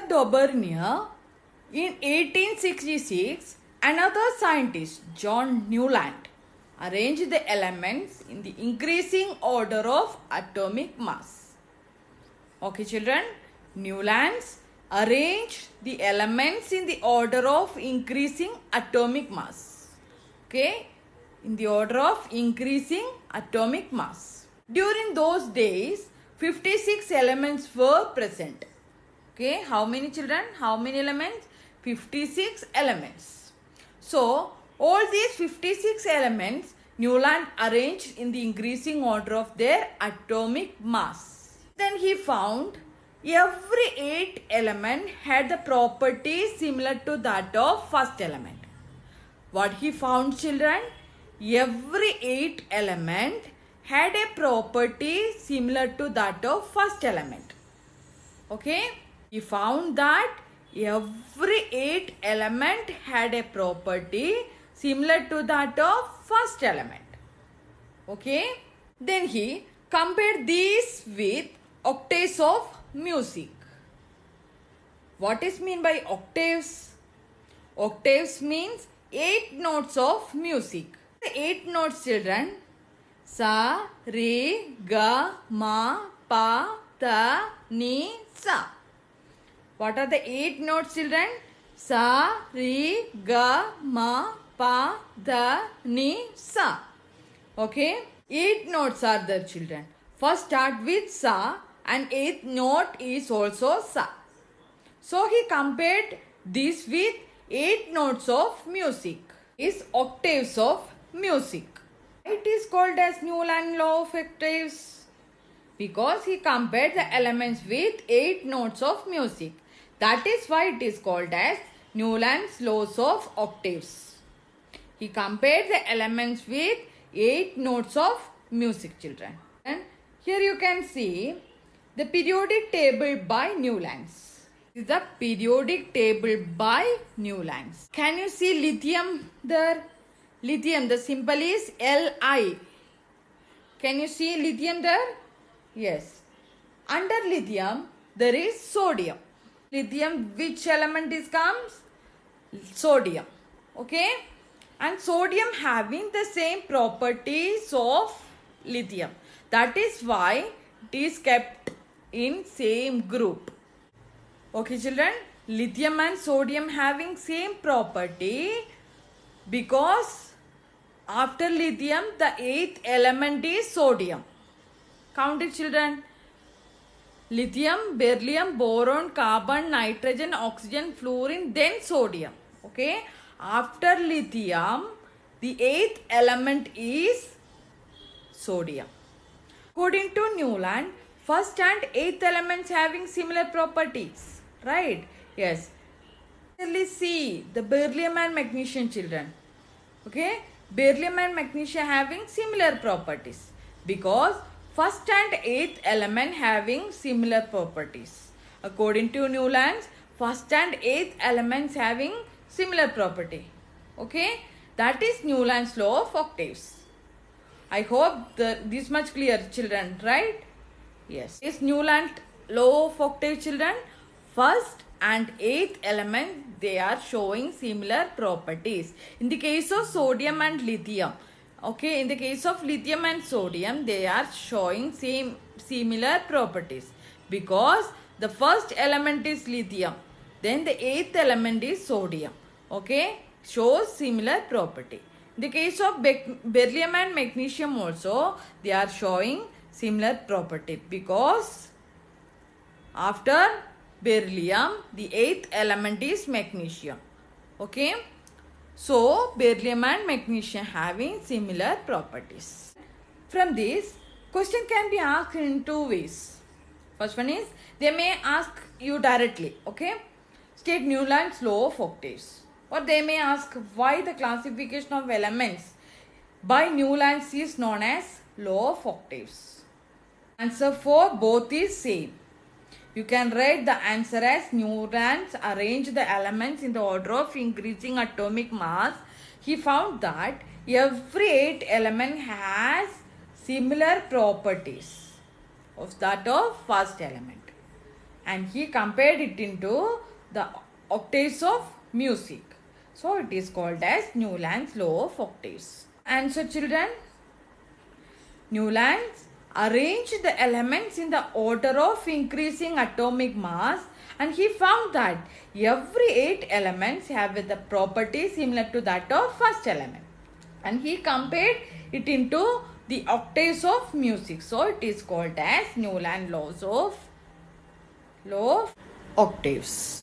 Dobronius, in 1866, another scientist, John Newland, arranged the elements in the increasing order of atomic mass. Okay, children, Newlands arranged the elements in the order of increasing atomic mass. Okay, in the order of increasing atomic mass. During those days, 56 elements were present. Okay, how many children? How many elements? 56 elements. So, all these 56 elements Newland arranged in the increasing order of their atomic mass. Then he found every 8 element had the properties similar to that of first element. What he found, children? Every 8 element had a property similar to that of first element. Okay? He found that every 8 element had a property similar to that of first element. Okay? Then he compared these with octaves of music. What is mean by octaves? Octaves means 8 notes of music. The 8 notes, children: sa, re, ga, ma, pa, ta, ni, sa. What are the 8 notes, children? Sa, re, ga, ma, pa, da, ni, sa. Okay? 8 notes are there, children. First start with sa, and 8th note is also sa. So he compared this with 8 notes of music. Is octaves of music. It is called as Newland law of octaves because he compared the elements with 8 notes of music. That is why it is called as Newland's laws of octaves. He compared the elements with 8 notes of music, children. And here you can see the periodic table by Newlands. This is the periodic table by Newlands. Can you see lithium there? Lithium, the symbol is Li. Can you see lithium there? Yes. Under lithium, there is sodium. Lithium, which element is comes? Sodium. Okay? And sodium having the same properties of lithium. That is why it is kept in same group. Okay, children? Lithium and sodium having same property because after lithium, the 8th element is sodium. Count it, children. Lithium, beryllium, boron, carbon, nitrogen, oxygen, fluorine, then sodium. Okay. After lithium, the 8th element is sodium. According to Newland, first and 8th elements having similar properties. Right? Yes. Clearly see the beryllium and magnesium, children. Okay. Beryllium and magnesium having similar properties because first and 8th element having similar properties. According to Newlands, first and 8th elements having similar property. Okay, that is Newland's law of octaves. I hope this much clear, children, right? Yes. Is Newland law of octave, children? First and 8th element, they are showing similar properties. In the case of sodium and lithium, okay, in the case of lithium and sodium, they are showing similar properties because the first element is lithium, then the 8th element is sodium. Okay, shows similar property. In the case of beryllium and magnesium also, they are showing similar property because after beryllium, the 8th element is magnesium. Okay. So, beryllium and magnesium having similar properties. From this, question can be asked in 2 ways. First one is, they may ask you directly, okay? State Newland's law of octaves. Or they may ask why the classification of elements by Newlands is known as law of octaves. Answer for both is same. You can write the answer as Newlands arranged the elements in the order of increasing atomic mass. He found that every 8 element has similar properties of that of first element. and he compared it into the octaves of music. So it is called as Newland's law of octaves. And so children, Newland arranged the elements in the order of increasing atomic mass, and he found that every 8 elements have the property similar to that of first element, and he compared it into the octaves of music. So it is called as Newland law of octaves.